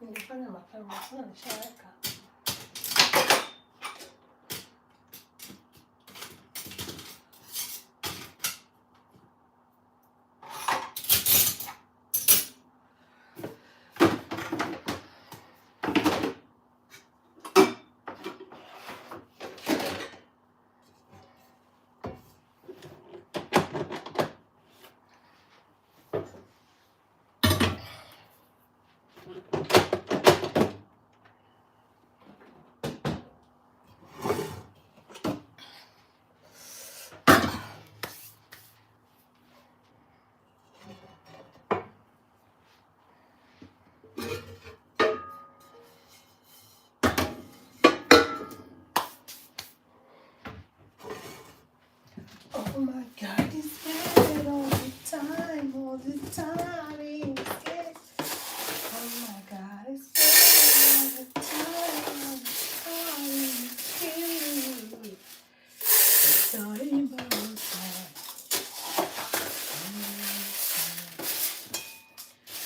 Nilifanya mapema sana nishaweka. Oh my God, it's good all the time, all the time. It's good. Oh my God, it's good all the time, all the time. It's good. It's all about time.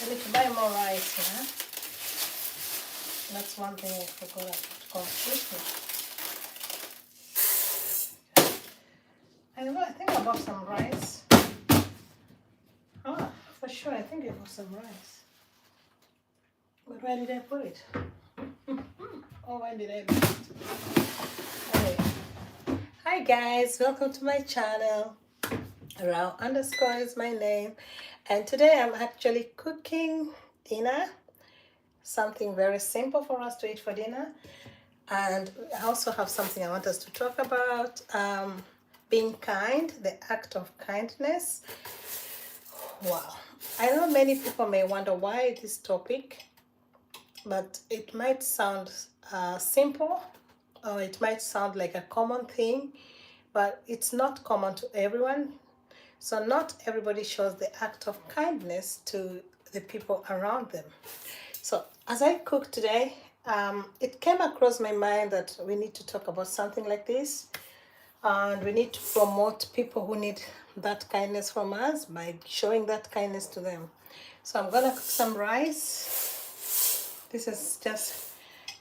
I need to buy more rice, yeah? That's one thing I forgot about completely. I think I bought some rice. Ah, for sure, I think I bought some rice. But where did I put it? Oh, where did I put it? Anyway. Hi guys, welcome to my channel. Rao_ is my name. And today I'm actually cooking dinner. Something very simple for us to eat for dinner. And I also have something I want us to talk about. Being kind, the act of kindness. Wow. I know many people may wonder why this topic, but it might sound simple, or it might sound like a common thing, but it's not common to everyone. So not everybody shows the act of kindness to the people around them. So as I cook today, it came across my mind that we need to talk about something like this. And we need to promote people who need that kindness from us by showing that kindness to them. So I'm gonna cook some rice. This is just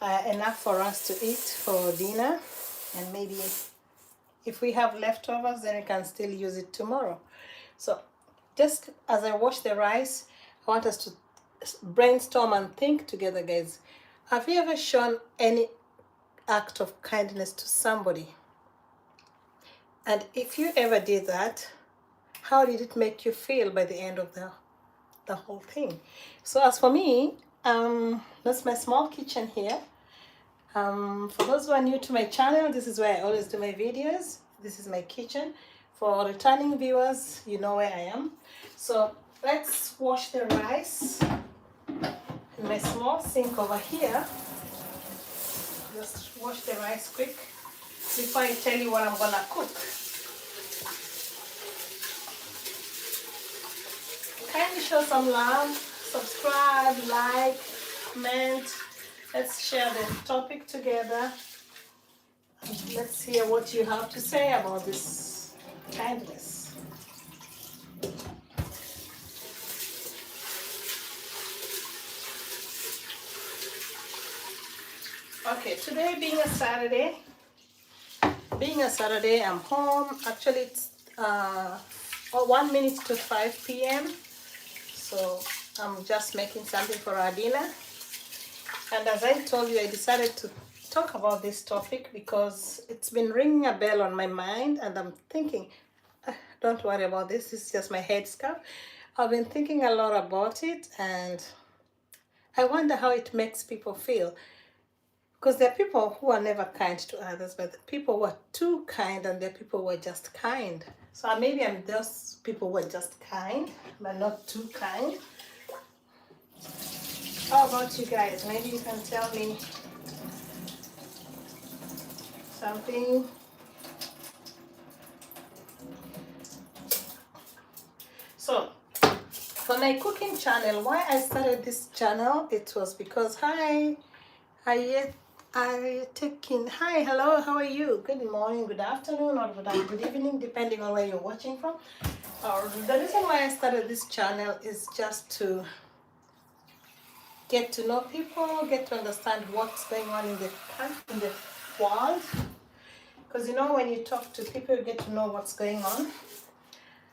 enough for us to eat for dinner, and maybe if we have leftovers, then we can still use it tomorrow. So just as I wash the rice, I want us to brainstorm and think together, guys. Have you ever shown any act of kindness to somebody? And if you ever did that, how did it make you feel by the end of the whole thing? So as for me, that's my small kitchen here. For those who are new to my channel, this is where I always do my videos. This is my kitchen. For returning viewers, you know where I am. So let's wash the rice in my small sink over here. Just wash the rice quick before I tell you what I'm gonna cook. Kindly show some love, subscribe, like, comment, Let's share the topic together. Let's hear what you have to say about this kindness. Okay, today being a Saturday, I'm home. Actually, it's 1 minute to 5 p.m. So I'm just making something for our dinner. And as I told you, I decided to talk about this topic because it's been ringing a bell on my mind, and I'm thinking, don't worry about this, this is just my head scarf. I've been thinking a lot about it, and I wonder how it makes people feel. Because there are people who are never kind to others, but the people who are too kind, and there are people who are just kind. So maybe I'm those people who are just kind, but not too kind. How about you guys? Maybe you can tell me something. So, for my cooking channel, why I started this channel, it was because, hi, hello, how are you? Good morning, good afternoon, or good evening, depending on where you're watching from. The reason why I started this channel is just to get to know people, get to understand what's going on in the world. Because when you talk to people, you get to know what's going on.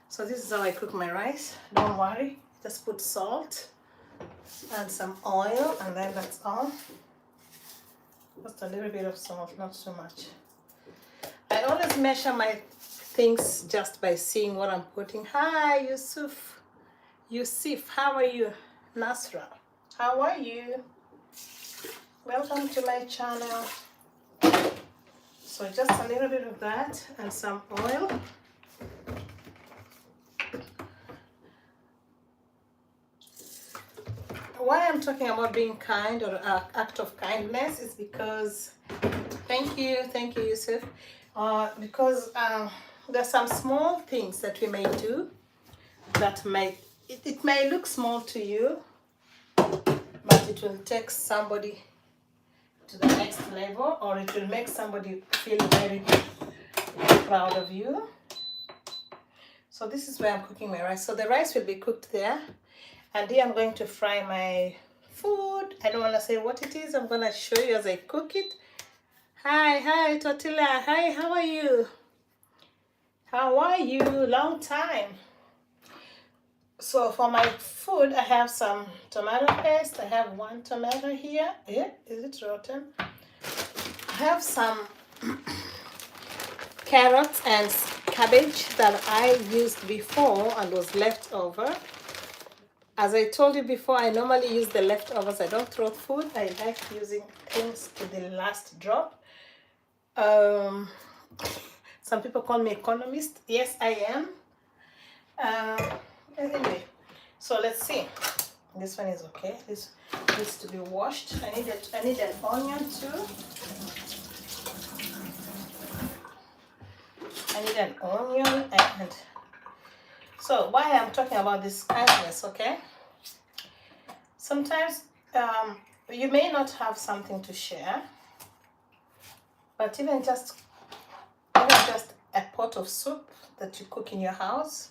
So this is how I cook my rice. Don't worry, just put salt and some oil, and then that's all. Just a little bit of salt, not too much. I always measure my things just by seeing what I'm putting. Hi, Yusuf, how are you? Nasra, how are you? Welcome to my channel. So just a little bit of that and some oil. Why I'm talking about being kind or act of kindness is because, thank you Yusuf, because there's some small things that we may do that it may look small to you, but it will take somebody to the next level, or it will make somebody feel very proud of you. So this is where I'm cooking my rice. So the rice will be cooked there, and here I'm going to fry my food. I don't want to say what it is. I'm going to show you as I cook it. Hi Tortilla, hi, how are you? Long time. So for my food, I have some tomato paste. I have 1 tomato here. Yeah, is it rotten? I have some carrots and cabbage that I used before and was left over. As I told you before, I normally use the leftovers. I don't throw food. I like using things to the last drop. Some people call me economist. Yes, I am. Anyway, so let's see. This one is okay. This needs to be washed. I need an onion too. I need an onion. And so why I'm talking about this kindness, okay? Sometimes you may not have something to share, but even just a pot of soup that you cook in your house,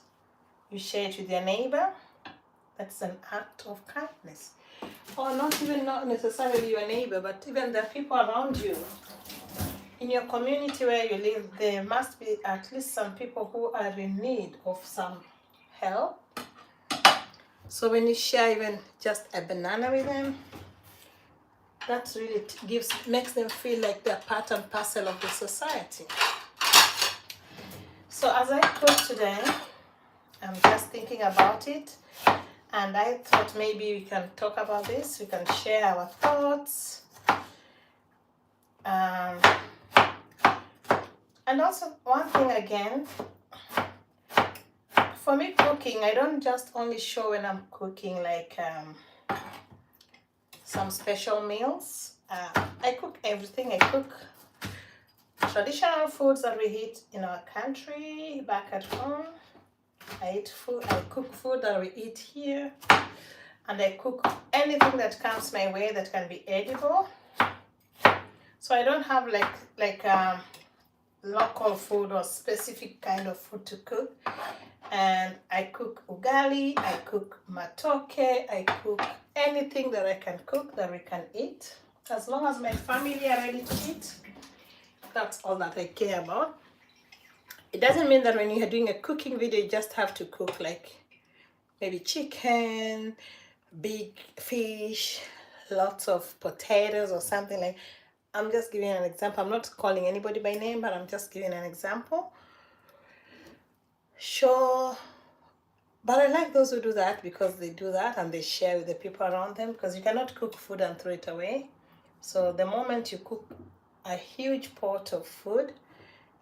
you share it with your neighbor. That's an act of kindness. Or not necessarily your neighbor, but even the people around you. In your community where you live, there must be at least some people who are in need of some help. So when you share even just a banana with them, that really makes them feel like they're part and parcel of the society. So as I cook today, I'm just thinking about it, and I thought maybe we can talk about this. We can share our thoughts. And also one thing again, for me cooking, I don't just only show when I'm cooking like some special meals. I cook everything. I cook traditional foods that we eat in our country, back at home. I cook food that we eat here. and I cook anything that comes my way that can be edible. So I don't have like local food or specific kind of food to cook. And I cook ugali, I cook matoke, I cook anything that I can cook that we can eat. As long as my family are ready to eat, that's all that I care about. It doesn't mean that when you're doing a cooking video, you just have to cook like maybe chicken, big fish, lots of potatoes or something like. I'm just giving an example. I'm not calling anybody by name, but I'm just giving an example. Sure. But I like those who do that because they do that and they share with the people around them, because you cannot cook food and throw it away. So the moment you cook a huge pot of food,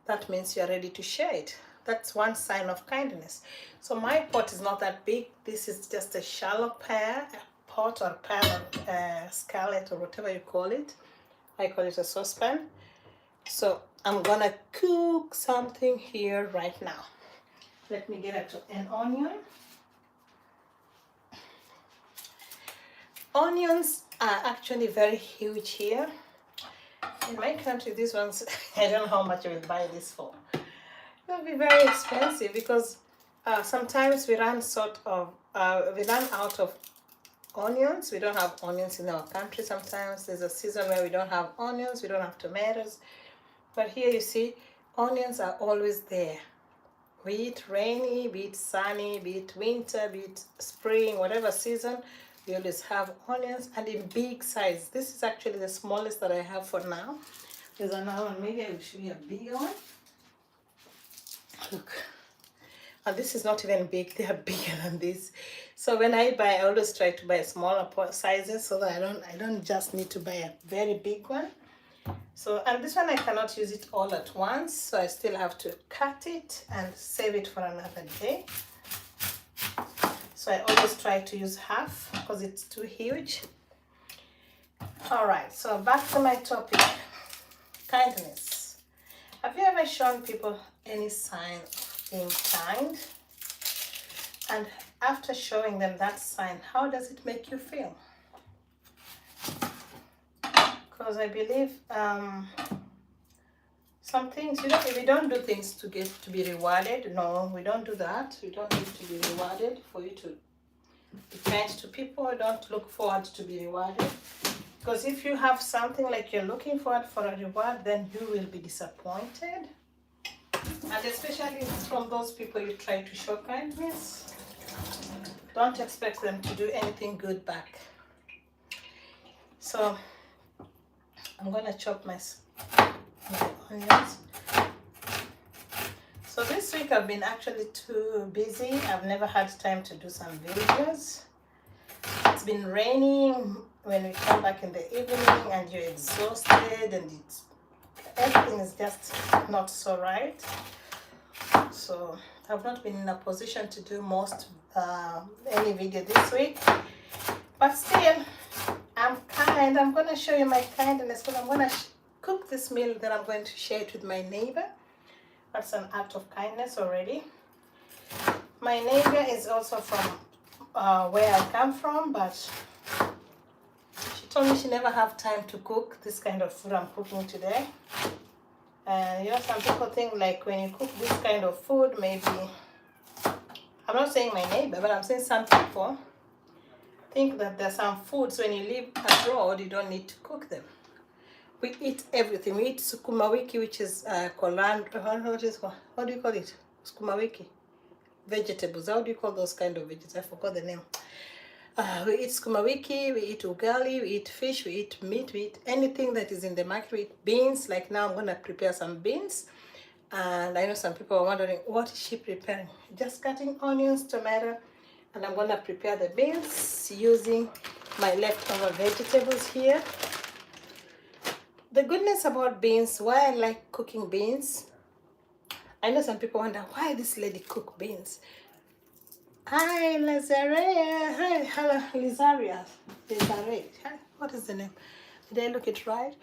that means you are ready to share it. That's one sign of kindness. So my pot is not that big. This is just a shallow pot or pan or skillet or whatever you call it. I call it a saucepan. So I'm gonna cook something here right now. Let me get an onion. Onions are actually very huge here. In my country, these ones, I don't know how much I will buy this for. It'll be very expensive because sometimes we run out of onions. We don't have onions in our country. Sometimes there's a season where we don't have onions, we don't have tomatoes. But here you see, onions are always there. Be it rainy, be it sunny, be it winter, be it spring, whatever season, we always have onions, and in big size. This is actually the smallest that I have for now. There's another one, maybe I will show you a bigger one. Look, and this is not even big, they are bigger than this. So when I buy, I always try to buy smaller sizes so that I don't just need to buy a very big one. So, and this one I cannot use it all at once, so I still have to cut it and save it for another day. So I always try to use half because it's too huge. All right, so back to my topic, kindness. Have you ever shown people any sign of being kind? And after showing them that sign, how does it make you feel? Because I believe some things, we don't do things to be rewarded. No, we don't do that. We don't need to be rewarded. For you to be kind to people, don't look forward to be rewarded. Because if you have something like you're looking forward for a reward, then you will be disappointed. And especially from those people you try to show kindness, don't expect them to do anything good back. So I'm gonna chop my onions. So this week I've been actually too busy. I've never had time to do some videos. It's been raining when we come back in the evening and you're exhausted and everything is just not so right. So I've not been in a position to do any video this week, but still I'm kind. I'm going to show you my kindness, but I'm going to cook this meal that I'm going to share it with my neighbor. That's an act of kindness already. My neighbor is also from where I come from, but she told me she never have time to cook this kind of food I'm cooking today. And some people think like when you cook this kind of food, maybe, I'm not saying my neighbor, but I'm saying some people think that there's some foods when you live abroad, you don't need to cook them. We eat everything. We eat sukuma wiki, which is coriander. What do you call it? Sukuma wiki. Vegetables. How do you call those kind of vegetables? I forgot the name. We eat sukuma wiki, we eat ugali, we eat fish, we eat meat, we eat anything that is in the market. We eat beans. Like now I'm going to prepare some beans. And I know some people are wondering, what is she preparing? Just cutting onions, tomato, and I'm going to prepare the beans using my leftover vegetables here. The goodness about beans, why I like cooking beans, I know some people wonder, why this lady cook beans? Hi, Lazaria. Hi, hello, Lizaria. Lizaria. What is the name? Did I look it right?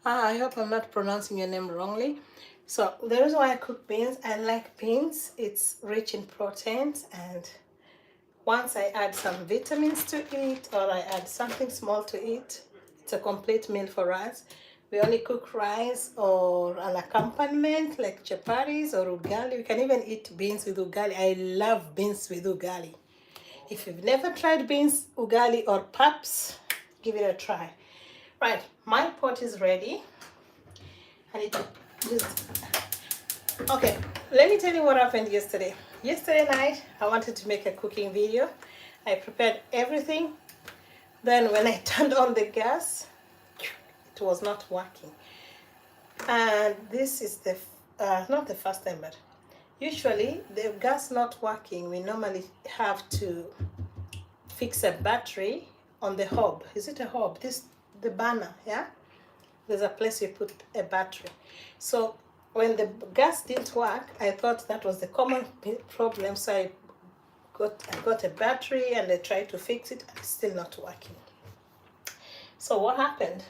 I hope I'm not pronouncing your name wrongly. So the reason why I cook beans, I like beans. It's rich in proteins, and Once I add some vitamins to it, or I add something small to it, it's a complete meal for us. We only cook rice or an accompaniment like chapatis or ugali. We can even eat beans with ugali. I love beans with ugali. If you've never tried beans, ugali, or paps, give it a try. Right, my pot is ready. I need to just... Okay, let me tell you what happened yesterday. Yesterday night, I wanted to make a cooking video. I prepared everything. Then when I turned on the gas, it was not working. And this is the, not the first time, but usually the gas not working, we normally have to fix a battery on the hob. Is it a hob? This, the burner, yeah? There's a place you put a battery. So when the gas didn't work, I thought that was the common problem. So I got a battery and I tried to fix it, and it's still not working. So what happened?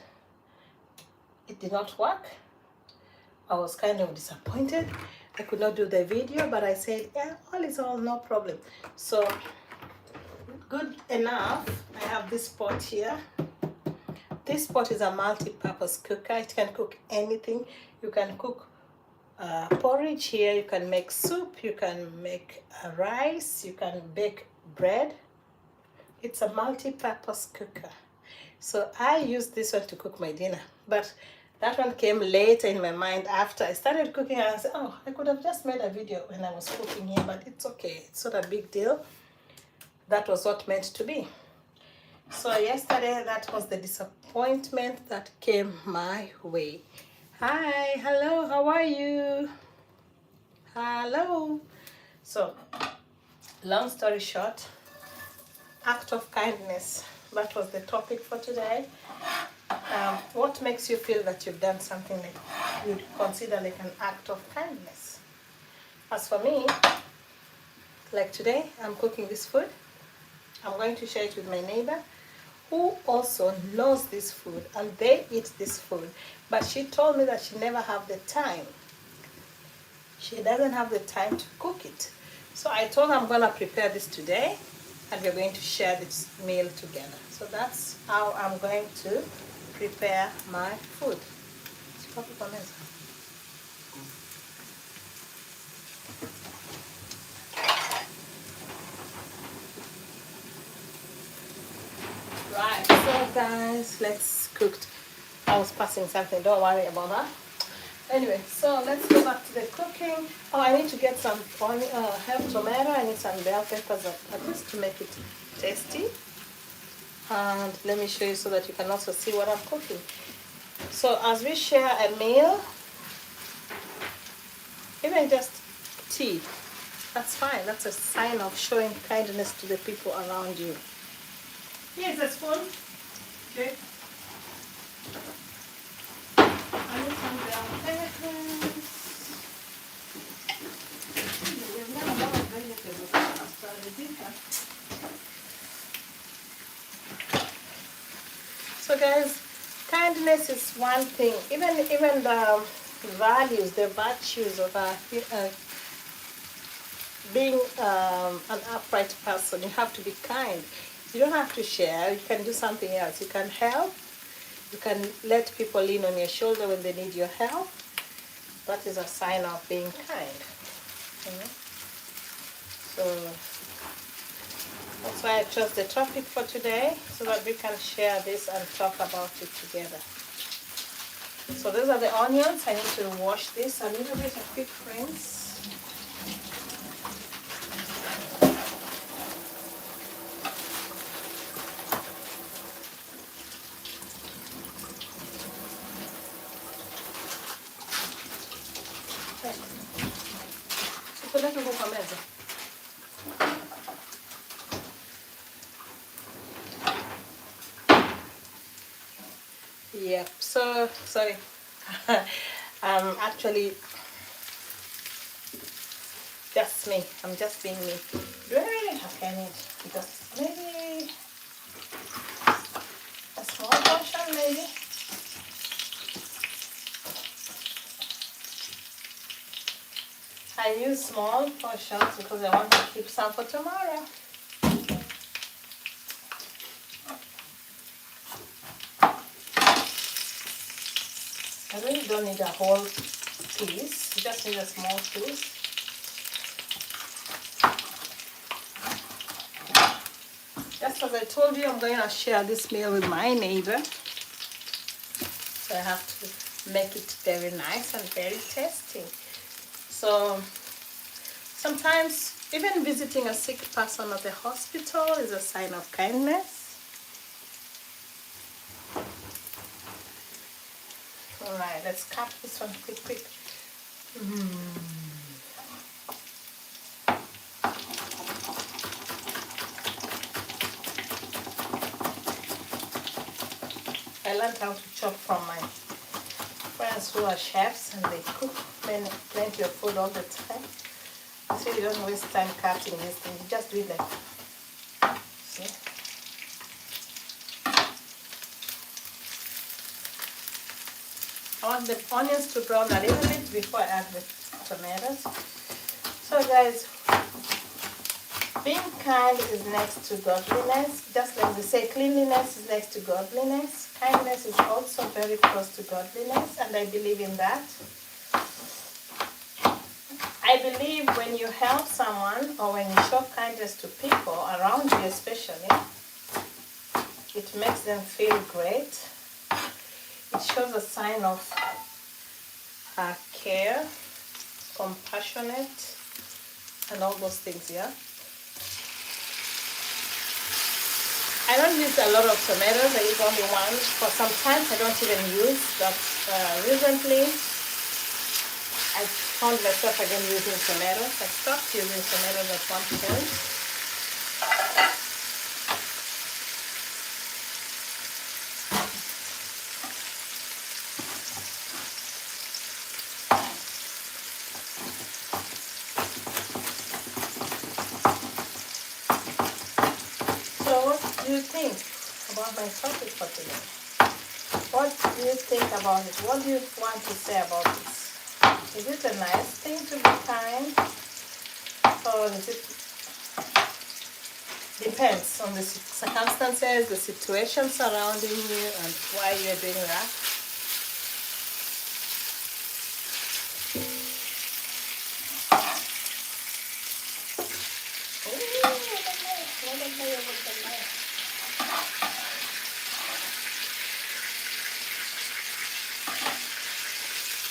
It did not work. I was kind of disappointed. I could not do the video, but I said, yeah, all is all, no problem. So good enough, I have this pot here. This pot is a multi-purpose cooker. It can cook anything. You can cook porridge here, you can make soup, you can make rice, you can bake bread. It's a multi-purpose cooker. So I used this one to cook my dinner, but that one came later in my mind after I started cooking, and I said, oh, I could have just made a video when I was cooking here, but it's okay, it's not a big deal. That was what meant to be. So yesterday, that was the disappointment that came my way. Hi, hello, how are you? Hello. So, long story short, act of kindness. That was the topic for today. What makes you feel that you've done something like you'd consider like an act of kindness? As for me, like today, I'm cooking this food. I'm going to share it with my neighbor who also knows this food, and they eat this food. But she told me that she never have the time. She doesn't have the time to cook it. So I told her I'm gonna prepare this today, and we're going to share this meal together. So that's how I'm going to prepare my food. Right, so guys, let's cook. I was passing something, don't worry about that. Anyway, so let's go back to the cooking. Oh, I need to get some herb tomato. I need some bell peppers at least to make it tasty. And let me show you so that you can also see what I'm cooking. So as we share a meal, even just tea, that's fine. That's a sign of showing kindness to the people around you. Here's a spoon. Okay. I need some bell peppers. So guys, kindness is one thing. Even the values, the virtues of being an upright person, you have to be kind. You don't have to share. You can do something else. You can help. You can let people lean on your shoulder when they need your help. That is a sign of being kind. You know? So that's why I chose the topic for today, so that we can share this and talk about it together. So these are the onions. I need to wash this a little bit of quick rinse. Tupeleke huko kwa meza. Yep, so sorry. Actually just me. I'm just being me. Do I really have any? Because maybe a small portion, maybe. I use small portions because I want to keep some for tomorrow. I really don't need a whole piece. You just need a small piece. Just as I told you, I'm going to share this meal with my neighbor. So I have to make it very nice and very tasty. So sometimes even visiting a sick person at the hospital is a sign of kindness. Alright, let's cut this one quick. I learned how to chop from my friends who are chefs and they cook plenty of food all the time. So you don't waste time cutting this thing, you just do it like, see? I want the onions to brown a little bit before I add the tomatoes. So guys, being kind is next to godliness. Just like they say, cleanliness is next to godliness. Kindness is also very close to godliness, and I believe in that. I believe when you help someone or when you show kindness to people around you especially, it makes them feel great. It shows a sign of care, compassionate, and all those things, yeah? I don't use a lot of tomatoes, I use only one. For sometimes I don't even use, but recently I found myself again using tomatoes. I stopped using tomatoes at one point. So what do you think about my topic for today? What do you think about it? What do you want to say about this? Is it a nice thing to be kind? Or is it... Depends on the circumstances, the situation surrounding you, and why you're doing that.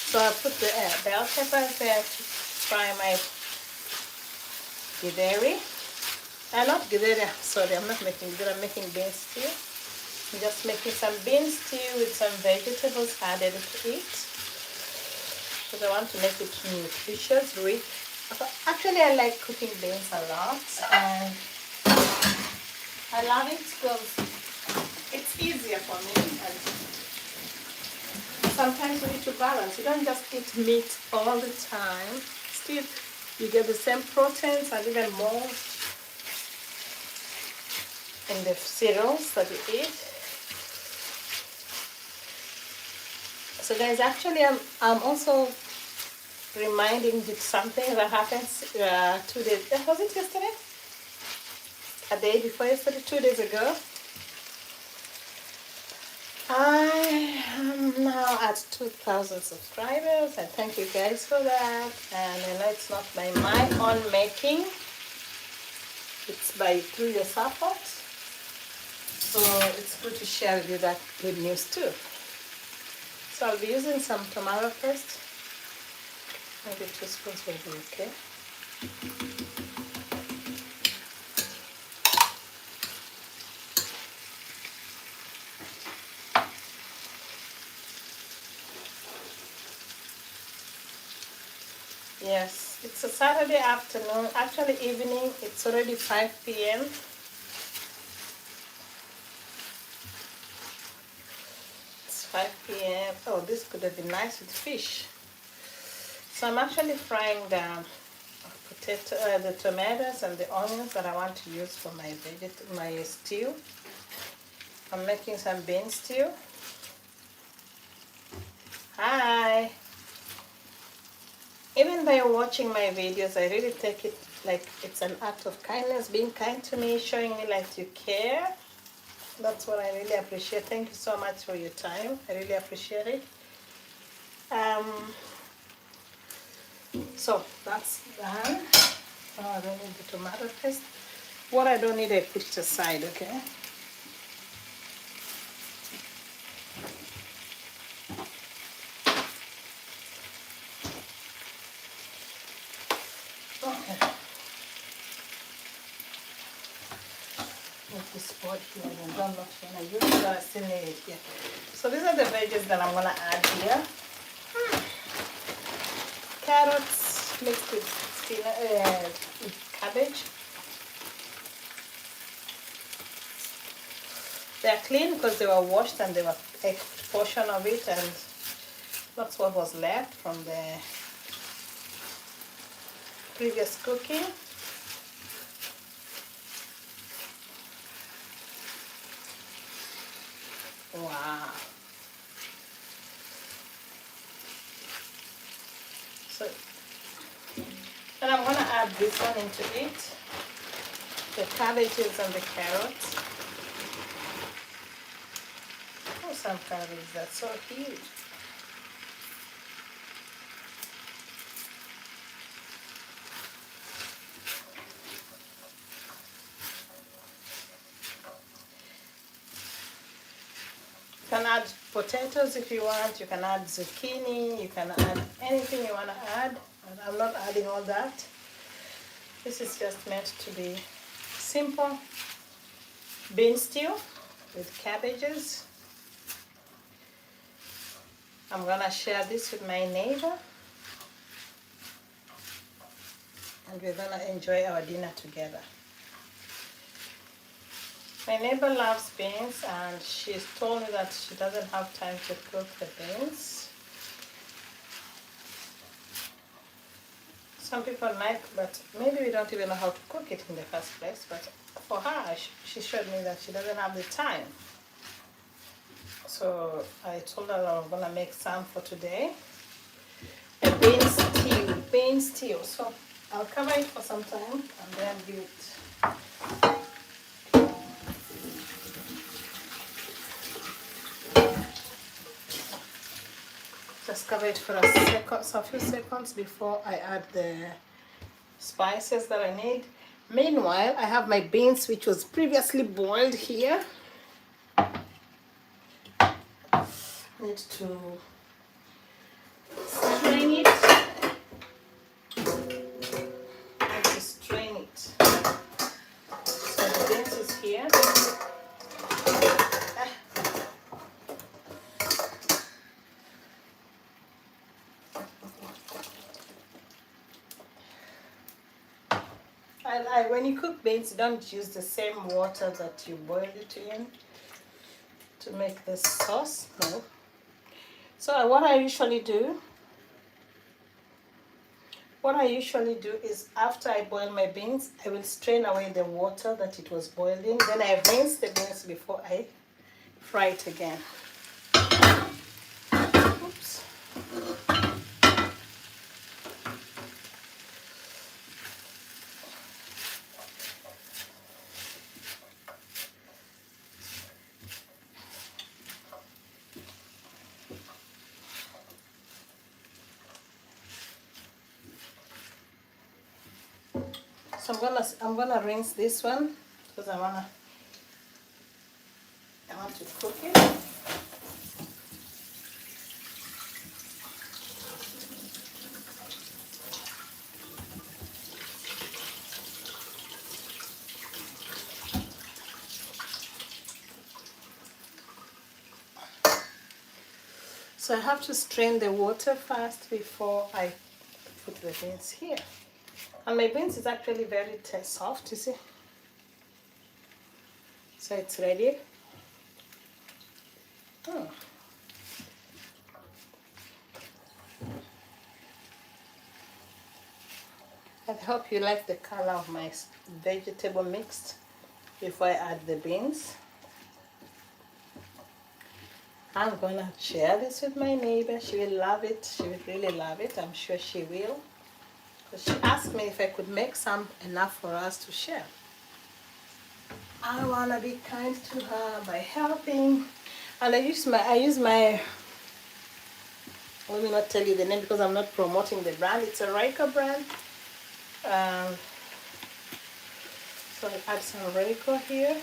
So I put the bell peppers there to fry my githeri. Not githeri, sorry, I'm not making githeri, I'm making bean stew. I'm just making some bean stew with some vegetables added to it. Because I want to make it nutritious, rich. Actually, I like cooking beans a lot. And I love it because it's easier for me. And sometimes you need to balance. You don't just eat meat all the time. Still, you get the same proteins and even more in the cereals that you eat. So guys, actually I'm also reminding you something that happened 2 days, was it yesterday? A day before yesterday, 2 days ago. I am now at 2,000 subscribers, and thank you guys for that. And I know it's not by my own making, it's by through your support. So it's good to share with you that good news too. So I'll be using some tomato paste. Maybe 2 spoons will be okay. Yes, it's a Saturday afternoon, actually evening. It's already 5 p.m. It's 5 p.m. Oh, this could have been nice with fish. So I'm actually frying the the tomatoes and the onions that I want to use for my stew. I'm making some bean stew. Hi! Even by watching my videos, I really take it like it's an act of kindness, being kind to me, showing me like you care. That's what I really appreciate. Thank you so much for your time. I really appreciate it. Um, so that's done. Oh, I don't need the tomato paste. What I don't need, I put it aside, okay? Okay. Make this pot here. I don't know when I use it, but I still need it here. So these are the veggies that I'm gonna add here. Carrots mixed with with cabbage. They're clean because they were washed and they were a portion of it, and that's what was left from the previous cooking. Wow. So, and I'm gonna add this one into it, the cabbages and the carrots. Oh, some cabbages, that's so huge. You can add potatoes if you want, you can add zucchini, you can add anything you want to add. But I'm not adding all that. This is just meant to be simple bean stew with cabbages. I'm gonna share this with my neighbor, and we're gonna enjoy our dinner together. My neighbor loves beans, and she's told me that she doesn't have time to cook the beans. Some people like, but maybe we don't even know how to cook it in the first place. But for her, she showed me that she doesn't have the time. So I told her I'm gonna make some for today. A bean stew. So I'll cover it for some time and then give it. Just cover it for a few seconds before I add the spices that I need. Meanwhile, I have my beans, which was previously boiled here. Need to strain it. Need to strain it. So the beans is here. When you cook beans, you don't use the same water that you boiled it in to make this sauce. No. So what I usually do is after I boil my beans, I will strain away the water that it was boiled in. Then I rinse the beans before I fry it again. Oops. So I'm gonna rinse this one because I want to cook it. So I have to strain the water first before I put the beans here. And my beans is actually very soft, you see. So it's ready. I hope you like the color of my vegetable mix before I add the beans. I'm gonna share this with my neighbor. She will love it. She will really love it. I'm sure she will. Because she asked me if I could make some enough for us to share. I wanna be kind to her by helping. And I use my let me not tell you the name because I'm not promoting the brand. It's a Royco brand. Um, so I add some Royco here.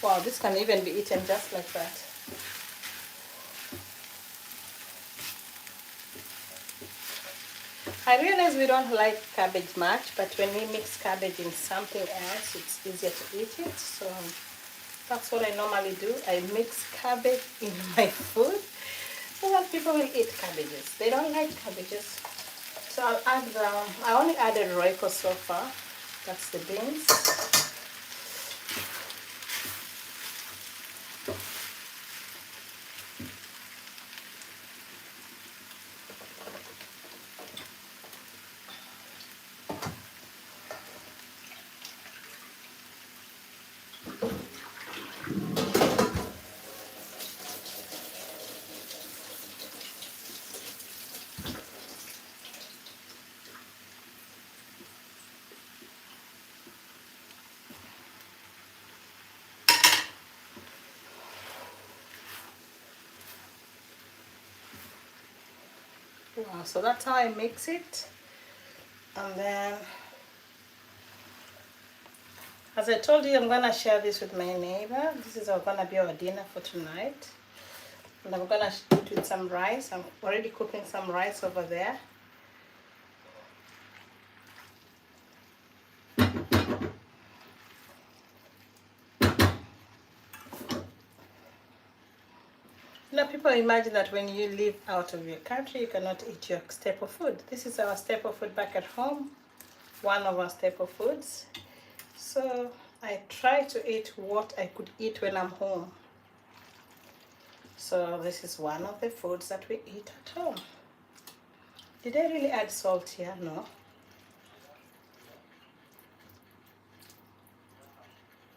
Wow, this can even be eaten just like that. I realize we don't like cabbage much, but when we mix cabbage in something else, it's easier to eat it. So that's what I normally do. I mix cabbage in my food so that people will eat cabbages. They don't like cabbages. So I'll add I only added Royco so far. That's the beans. Wow, so that's how I mix it. And then, as I told you, I'm gonna share this with my neighbor. This is gonna be our dinner for tonight. And I'm gonna eat with some rice. I'm already cooking some rice over there. You know, people imagine that when you live out of your country, you cannot eat your staple food. This is our staple food back at home, one of our staple foods. So I try to eat what I could eat when I'm home. So this is one of the foods that we eat at home. Did I really add salt here? No.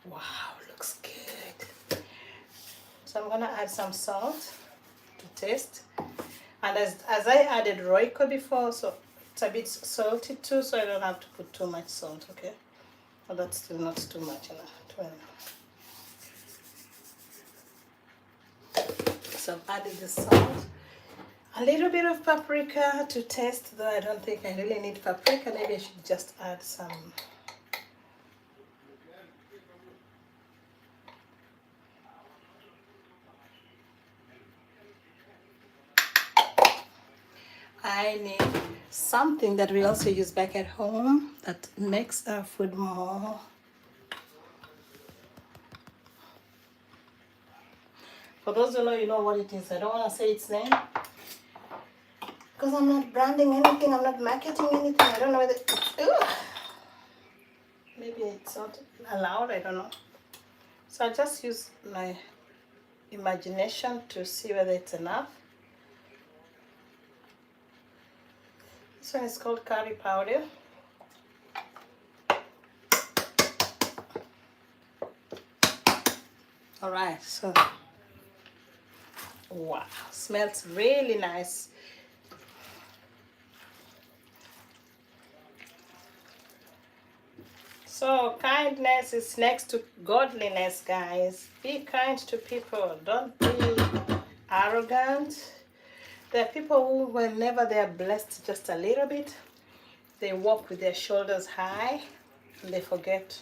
Wow, looks good. So I'm gonna add some salt to taste. And as I added Royco before, so it's a bit salty too, so I don't have to put too much salt, okay? But that's still not too much enough. So I've added the salt. A little bit of paprika to taste, though I don't think I really need paprika. Maybe I should just add some. I need something that we also use back at home that makes our food more. For those who know, you know what it is. I don't want to say its name because I'm not branding anything. I'm not marketing anything. I don't know whether maybe it's not allowed. I don't know. So I just use my imagination to see whether it's enough. This one is called curry powder. All right, so wow, smells really nice. So kindness is next to godliness, guys. Be kind to people. Don't be arrogant. There are people who, whenever they are blessed just a little bit, they walk with their shoulders high and they forget.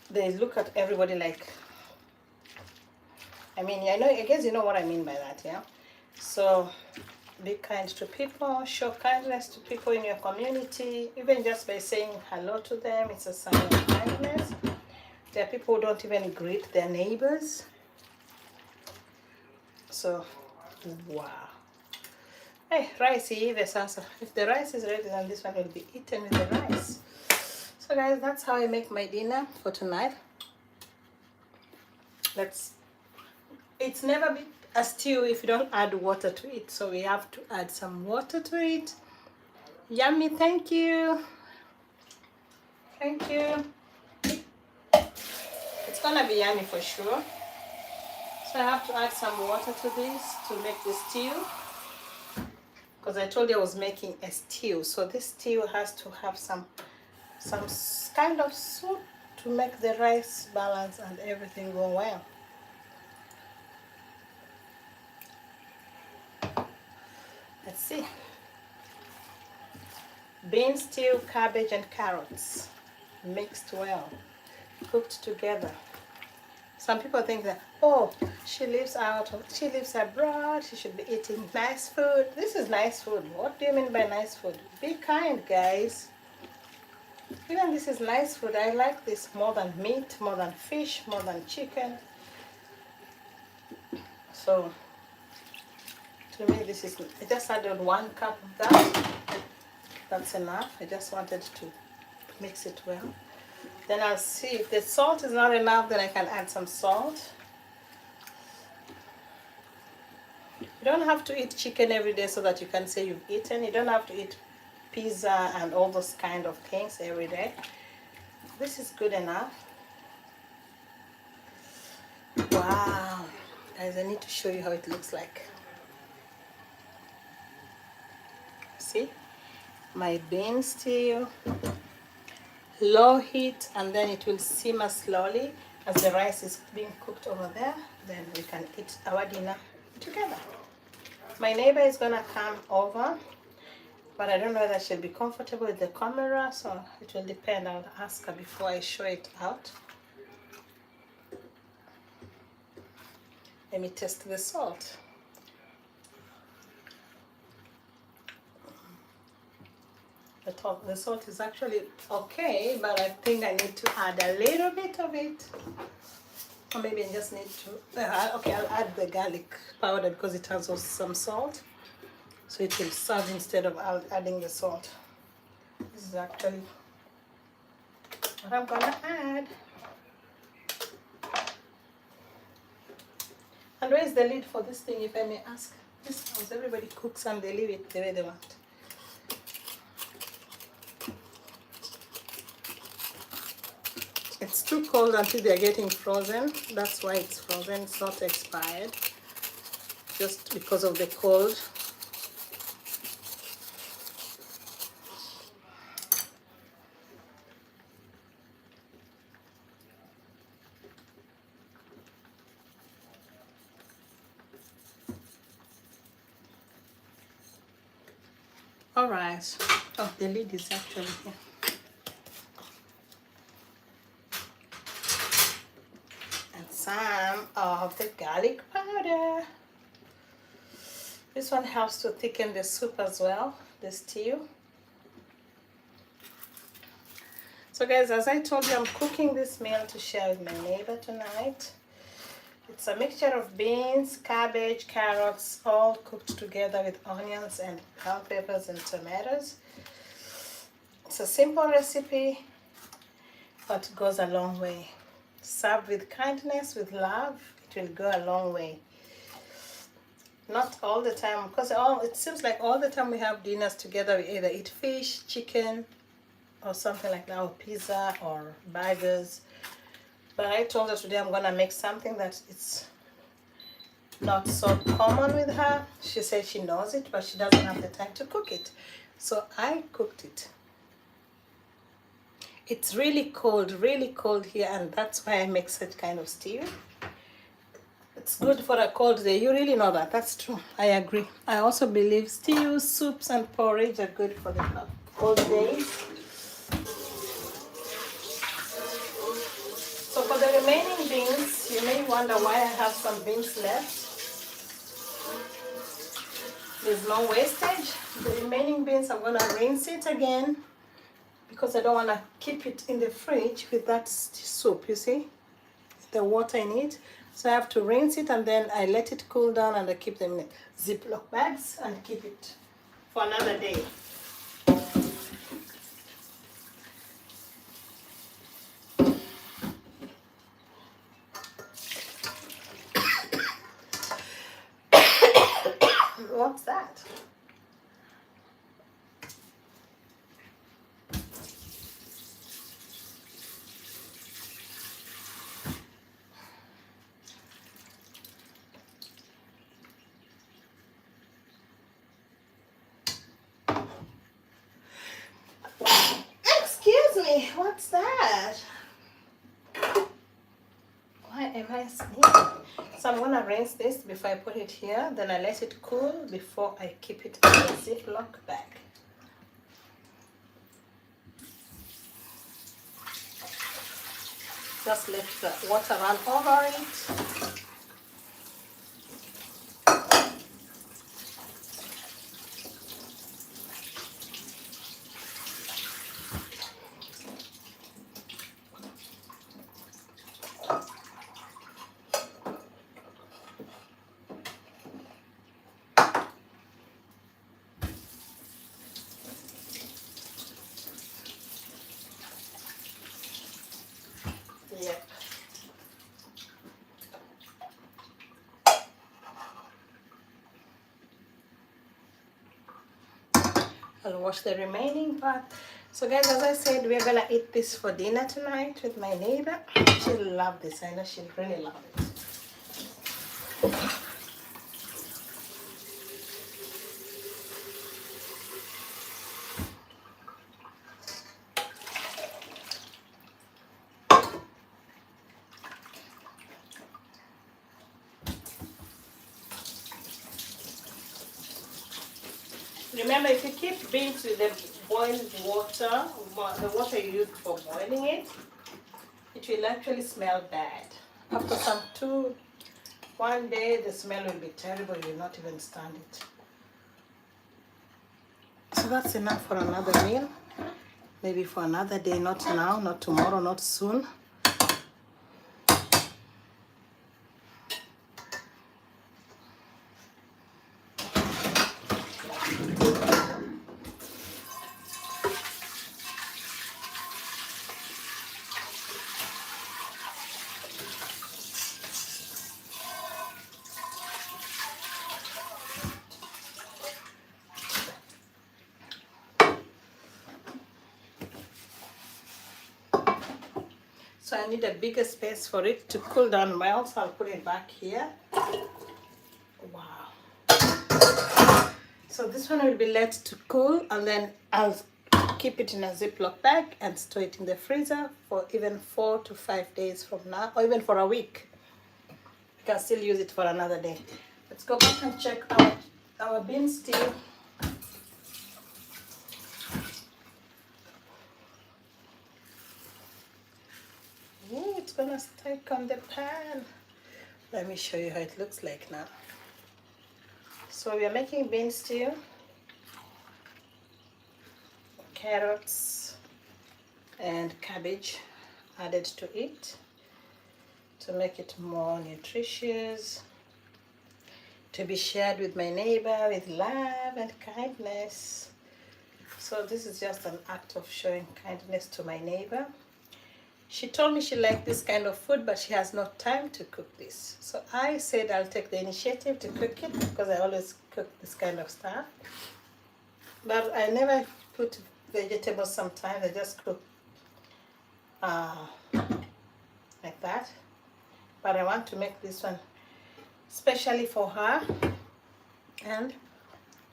They look at everybody like, I guess you know what I mean by that, yeah? So be kind to people, show kindness to people in your community, even just by saying hello to them, it's a sign of kindness. There are people who don't even greet their neighbors. So, wow. Hey, rice ive sasa. If the rice is ready, then this one will be eaten with the rice. So guys, that's how I make my dinner for tonight. It's never be a stew if you don't add water to it. So we have to add some water to it. Yummy, thank you. Thank you. It's gonna be yummy for sure. So I have to add some water to this to make the stew. because I told you I was making a stew. So this stew has to have some kind of soup to make the rice balance and everything go well. Let's see. Bean stew, cabbage and carrots mixed well, cooked together. Some people think that, oh, she lives abroad, she should be eating nice food. This is nice food. What do you mean by nice food? Be kind, guys. Even this is nice food. I like this more than meat, more than fish, more than chicken. So, to me, this is, I just added 1 cup of that. That's enough. I just wanted to mix it well. Then I'll see if the salt is not enough, then I can add some salt. You don't have to eat chicken every day so that you can say you've eaten. You don't have to eat pizza and all those kind of things every day. This is good enough. Wow. Guys, I need to show you how it looks like. See? My bean stew. Low heat, and then it will simmer slowly as the rice is being cooked over there. Then we can eat our dinner together. My neighbor is gonna come over, but I don't know whether she'll be comfortable with the camera, so it will depend. I'll ask her before I show it out. Let me test the salt. The salt is actually okay, but I think I need to add a little bit of it. Or maybe I just need to, okay, I'll add the garlic powder because it has also some salt. So it will serve instead of adding the salt. This is actually what I'm gonna add. And where is the lid for this thing, if I may ask? This house, everybody cooks and they leave it the way they want. It's too cold until they're getting frozen. That's why it's frozen. It's not expired. Just because of the cold. Alright. Oh, the lid is actually here. Some of the garlic powder. This one helps to thicken the soup as well, the stew. So guys, as I told you, I'm cooking this meal to share with my neighbor tonight. It's a mixture of beans, cabbage, carrots, all cooked together with onions and bell peppers and tomatoes. It's a simple recipe, but it goes a long way. Served with kindness, with love, it will go a long way. Not all the time, because it seems like all the time we have dinners together, we either eat fish, chicken, or something like that, or pizza, or burgers. But I told her today I'm gonna make something that it's not so common with her. She said she knows it, but she doesn't have the time to cook it. So I cooked it. It's really cold here, and that's why I make such kind of stew. It's good for a cold day. You really know that. That's true. I agree. I also believe stews, soups, and porridge are good for the cold days. So for the remaining beans, you may wonder why I have some beans left. There's no wastage. The remaining beans, I'm going to rinse it again, because I don't want to keep it in the fridge with that soup, you see, the water in it. So I have to rinse it, and then I let it cool down, and I keep them in Ziploc bags and keep it for another day. What's that? What's that? Why am I sneezing? So I'm gonna rinse this before I put it here. Then I let it cool before I keep it in a Ziploc bag. Just let the water run over it. Yep. I'll wash the remaining part. So guys, as I said, we're gonna eat this for dinner tonight with my neighbor. She'll love this. I know she'll really love it. Remember, if you keep beans with the boiled water, the water you use for boiling it, it will actually smell bad. After one day, the smell will be terrible. You will not even stand it. So that's enough for another meal. Maybe for another day, not now, not tomorrow, not soon. So I need a bigger space for it to cool down well, so I'll put it back here. Wow. So this one will be let to cool, and then I'll keep it in a Ziploc bag and store it in the freezer for even 4 to 5 days from now, or even for a week. You can still use it for another day. Let's go back and check our bean stew. Ooh, it's gonna stick on the pan. Let me show you how it looks like now. So we are making bean stew, carrots and cabbage added to it to make it more nutritious, to be shared with my neighbor with love and kindness. So this is just an act of showing kindness to my neighbor. She told me she liked this kind of food, but she has no time to cook this. So I said I'll take the initiative to cook it, because I always cook this kind of stuff. But I never put vegetables sometimes. I just cook like that. But I want to make this one especially for her, and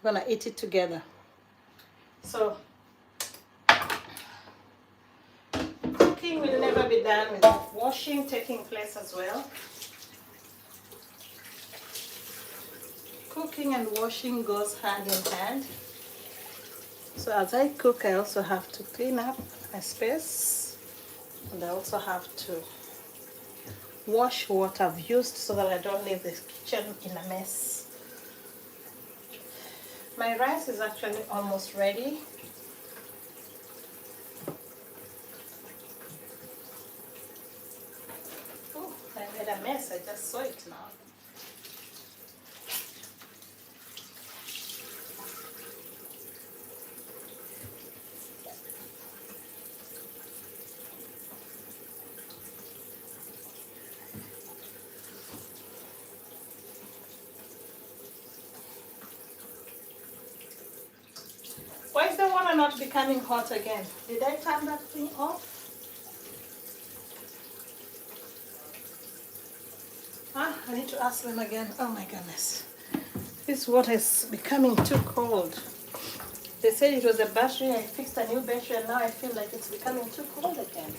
we're gonna eat it together. So cooking will never be done without washing taking place as well. Cooking and washing goes hand in hand. So as I cook, I also have to clean up my space, and I also have to wash what I've used so that I don't leave the kitchen in a mess. My rice is actually almost ready. Oh, I made a mess. I just saw it now. Why is the water not becoming hot again? Did I turn that thing off? I need to ask them again. Oh my goodness. This water is becoming too cold. They said it was a battery. I fixed a new battery and now I feel like it's becoming too cold again.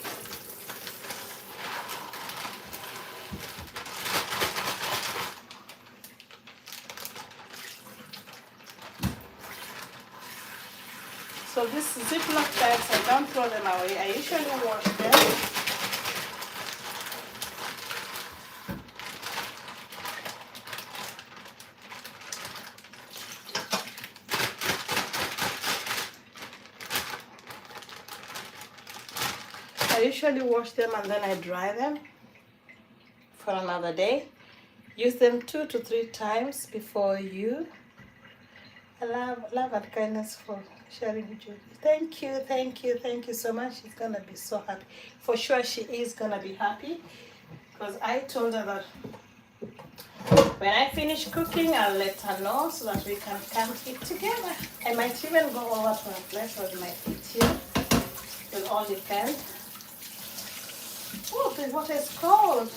So these Ziploc bags, I don't throw them away. I usually wash them. I usually wash them and then I dry them for another day. Use them 2 to 3 times before you. I love and kindness for sharing with you. Thank you, thank you, thank you so much. She's gonna be so happy. For sure she is gonna be happy because I told her that when I finish cooking, I'll let her know so that we can come eat together. I might even go over to her place or we might eat here. It will all depend. Oh, the water is cold.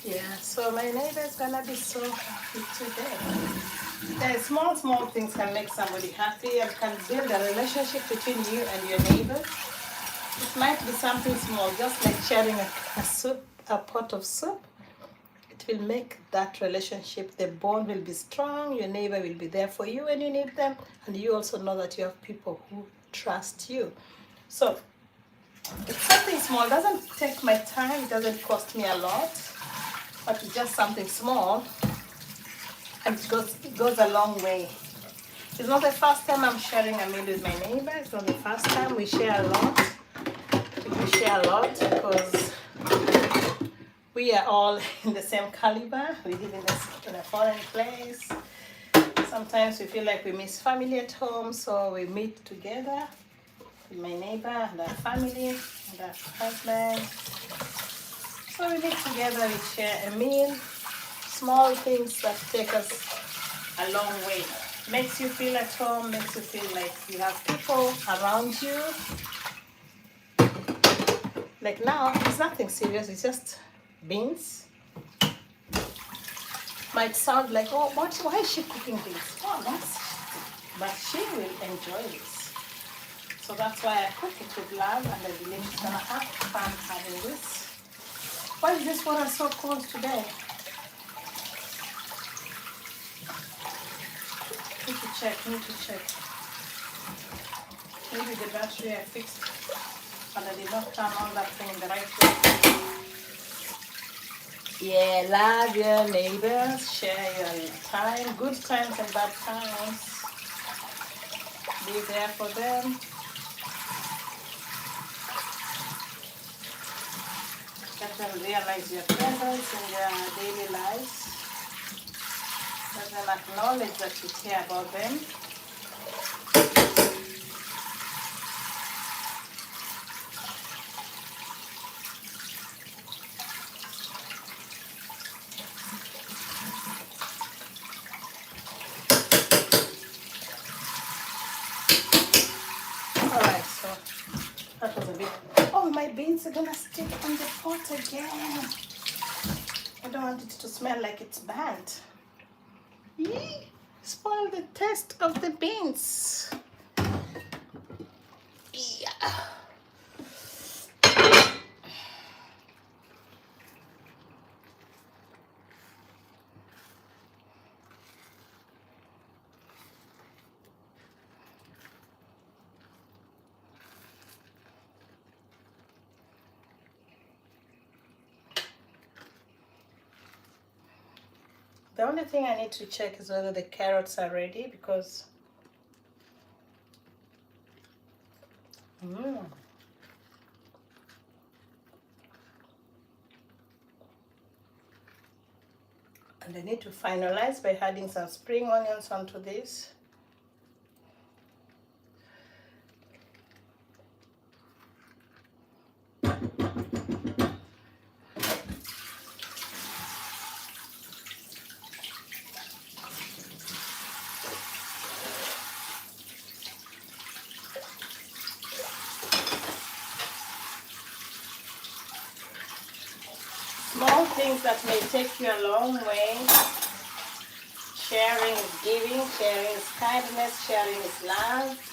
Yeah, so my neighbor is gonna be so happy today. Small things can make somebody happy and can build a relationship between you and your neighbor. It might be something small, just like sharing a pot of soup. It will make that relationship, the bond will be strong. Your neighbor will be there for you when you need them, and you also know that you have people who trust you. So it's something small. It doesn't take my time. It doesn't cost me a lot, but it's just something small, and it goes a long way. It's not the first time I'm sharing a meal with my neighbor. It's not the first time. We share a lot. We share a lot because we are all in the same caliber. We live in a foreign place. Sometimes we feel like we miss family at home, so we meet together with my neighbor and our family and our husband. So we meet together, we share a meal, small things that take us a long way. Makes you feel at home, makes you feel like you have people around you. Like now, it's nothing serious, it's just beans. Might sound like, oh, why is she cooking this? Oh, but she will enjoy this. So that's why I cook it with love, and I believe she's gonna have fun having this. Why is this water so cold today? Need to check. Maybe the battery I fixed, and I did not turn on that thing in the right way. Yeah, love your neighbors, share your time, good times and bad times. Be there for them. Let them realize your presence in their daily lives. Let them acknowledge that you care about them. Alright, so that was a bit. Oh, my beans are gonna stick on the pot again. I don't want it to smell like it's burnt. Yee! Spoil the taste of the beans. Yeah. The only thing I need to check is whether the carrots are ready because and I need to finalize by adding some spring onions onto this. Small things that may take you a long way. Sharing is giving, sharing is kindness, sharing is love.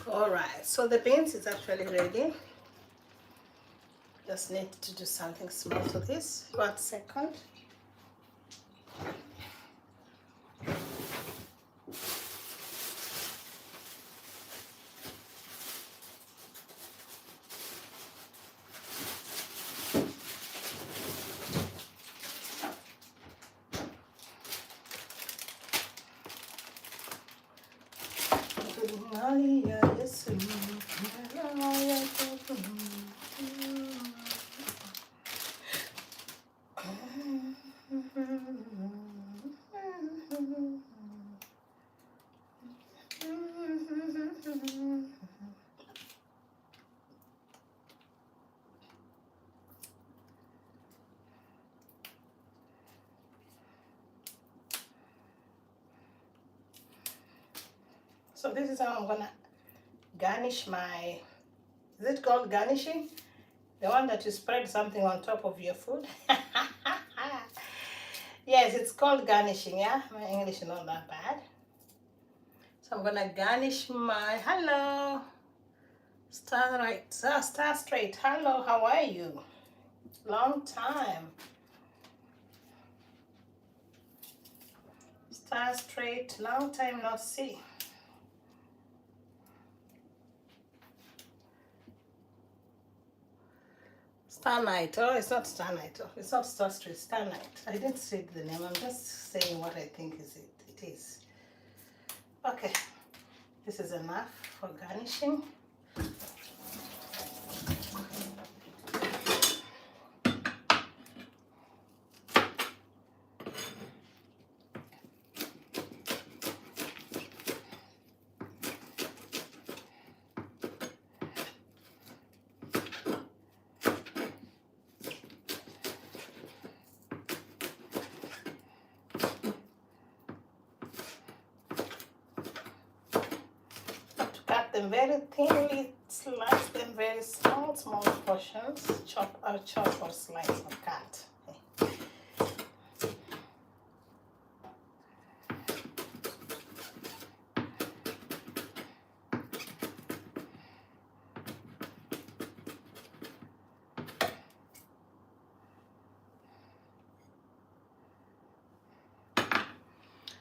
Alright, so the beans is actually ready. Just need to do something small to this. 1 second. So this is how I'm gonna garnish my, is it called garnishing? The one that you spread something on top of your food? Yes, it's called garnishing, yeah? My English is not that bad. So I'm gonna garnish my, hello, Star Straight, hello, how are you? Long time. Star Straight, long time no see. Star Night, oh, it's not Star Night, oh, it's not Star Straight, Star Night. I didn't say the name, I'm just saying what I think it is. Okay, this is enough for garnishing. Them very thinly, slice them very small portions, chop or slice or cut.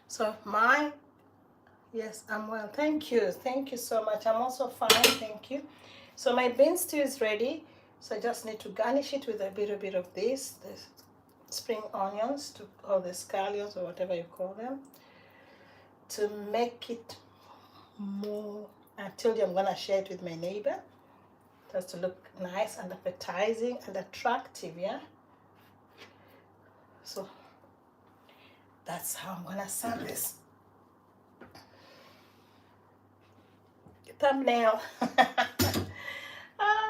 So mine, yes, I'm well. Thank you so much. I'm also fine, thank you. So my bean stew is ready. So I just need to garnish it with a little bit of this spring onions, or the scallions, or whatever you call them, to make it more. I told you I'm gonna share it with my neighbor, just to look nice and appetizing and attractive, yeah. So that's how I'm gonna serve this. Thumbnail.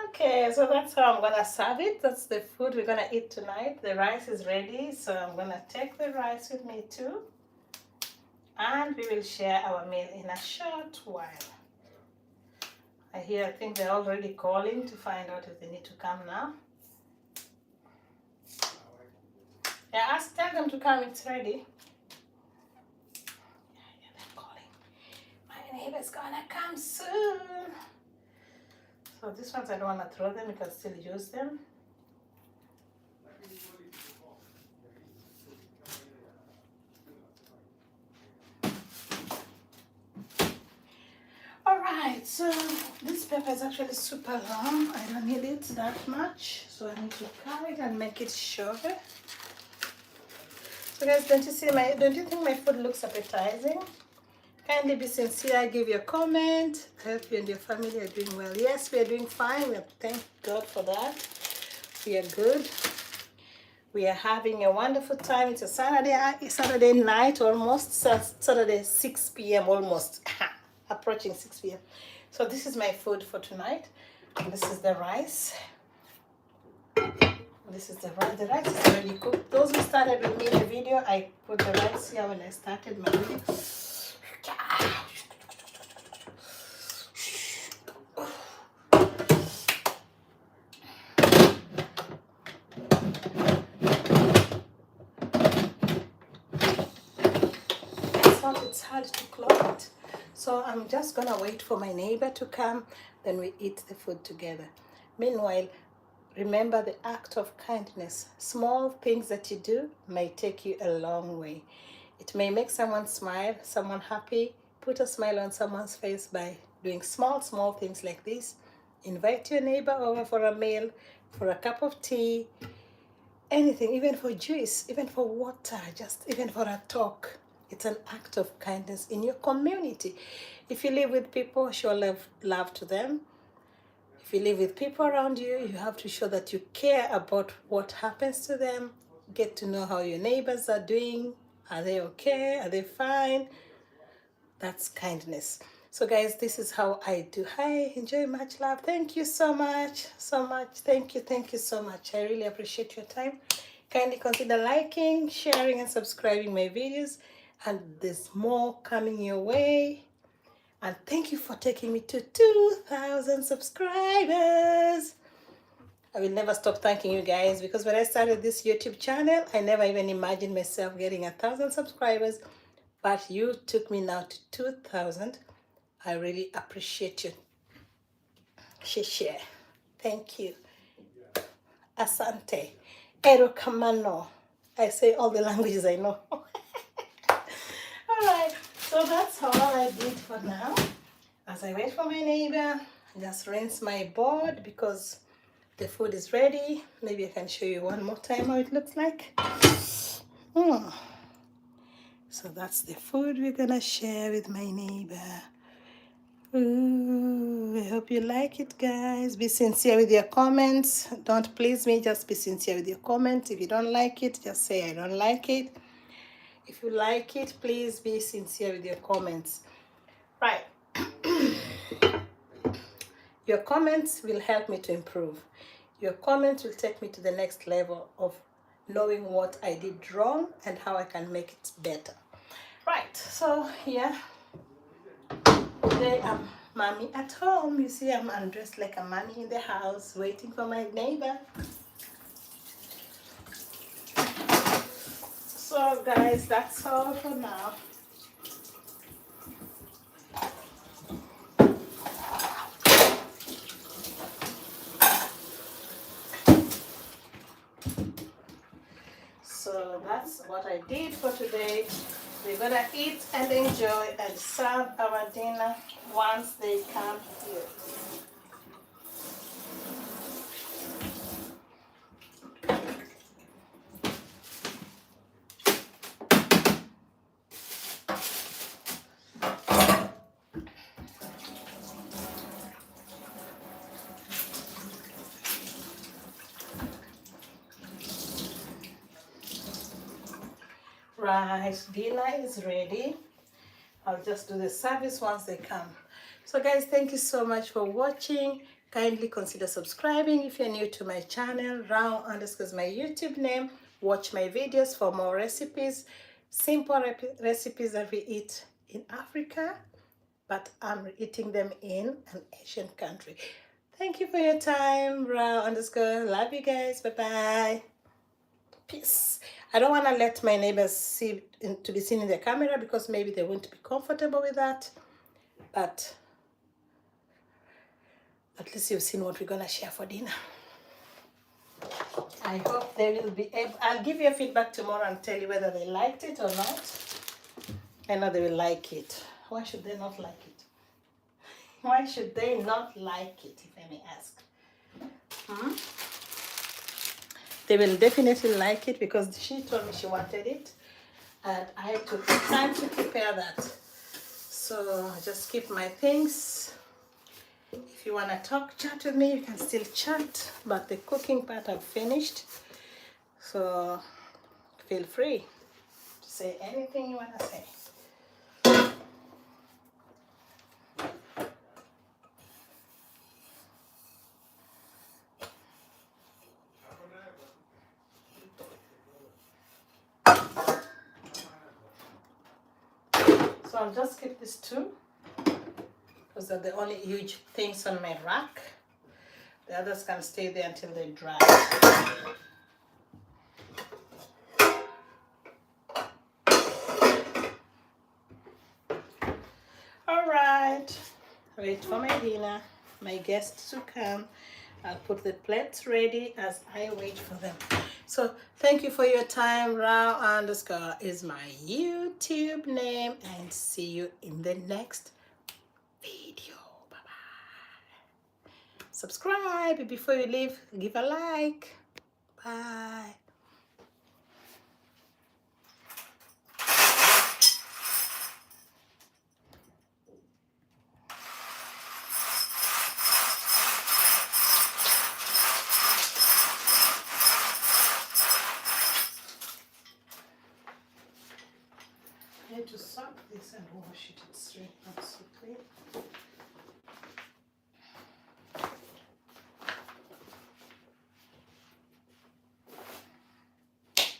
Okay, so that's how I'm gonna serve it. That's the food we're gonna eat tonight. The rice is ready, so I'm gonna take the rice with me too, and we will share our meal in a short while. I think they're already calling to find out if they need to come now. Yeah, tell them to come, it's ready. Yeah, they're calling. My neighbor's gonna come soon. So these ones I don't want to throw them, you can still use them. Alright, so this pepper is actually super long. I don't need it that much, so I need to cut it and make it shorter. So guys, don't you think my food looks appetizing? Kindly be sincere, give your comment. I hope you and your family are doing well. Yes, we are doing fine. Thank God for that. We are good. We are having a wonderful time. It's a Saturday night almost. Saturday 6 p.m. almost. Approaching 6 p.m. So this is my food for tonight. This is the rice. This is the rice. The rice is already cooked. Those who started with me in the video, I put the rice here when I started my video. It's hard to close it. So I'm just gonna wait for my neighbor to come, then we eat the food together. Meanwhile, remember the act of kindness. Small things that you do may take you a long way. It may make someone smile, someone happy. Put a smile on someone's face by doing small things like this. Invite your neighbor over for a meal, for a cup of tea, anything, even for juice, even for water, just even for a talk. It's an act of kindness in your community. If you live with people, show love to them. If you live with people around you, you have to show that you care about what happens to them. Get to know how your neighbors are doing. Are they okay? Are they fine? That's kindness. So guys, this is how I do. Hi, enjoy, much love. Thank you so much. Thank you so much. I really appreciate your time. Kindly consider liking, sharing, and subscribing my videos. And there's more coming your way. And thank you for taking me to 2,000 subscribers. I will never stop thanking you guys, because when I started this YouTube channel, I never even imagined myself getting 1,000 subscribers. But you took me now to 2,000. I really appreciate you. Share. Thank you. Asante. Erokamano. I say all the languages I know. Alright, so that's all I did for now. As I wait for my neighbor, I just rinse my board because the food is ready. Maybe I can show you one more time how it looks like. So that's the food we're gonna share with my neighbor. Ooh, I hope you like it, guys. Be sincere with your comments. Don't please me, just be sincere with your comments. If you don't like it, just say I don't like it. If you like it, please be sincere with your comments. Right. Your comments will help me to improve. Your comments will take me to the next level of knowing what I did wrong and how I can make it better. Right, so yeah, today I'm mommy at home. You see, I'm undressed like a mommy in the house, waiting for my neighbor. So guys, that's all for now. So that's what I did for today. We're gonna eat and enjoy and serve our dinner once they come here. Right, dinner is ready. I'll just do the service once they come. So guys, thank you so much for watching. Kindly consider subscribing if you're new to my channel. Rao_ is my YouTube name. Watch my videos for more recipes. Simple recipes that we eat in Africa, but I'm eating them in an Asian country. Thank you for your time. Rao_. Love you guys. Bye-bye. Peace. I don't want to let my neighbors to be seen in the camera because maybe they won't be comfortable with that. But at least you've seen what we're going to share for dinner. I hope they will be able. I'll give you a feedback tomorrow and tell you whether they liked it or not. I know they will like it. Why should they not like it? Why should they not like it, if I may ask? They will definitely like it because she told me she wanted it. And I took the time to prepare that. So I just keep my things. If you want to chat with me, you can still chat. But the cooking part I've finished. So feel free to say anything you want to say. So I'll just keep these two because they're the only huge things on my rack. The others can stay there until they dry. All right, wait for my dinner, my guests to come. I'll put the plates ready as I wait for them. So thank you for your time. Rao underscore is my YouTube name, and see you in the next video. Bye bye. Subscribe before you leave. Give a like. Bye. I need to soak this and wash it. It's really not so clean.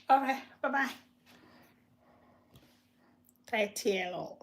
All right, bye bye. Tight yellow.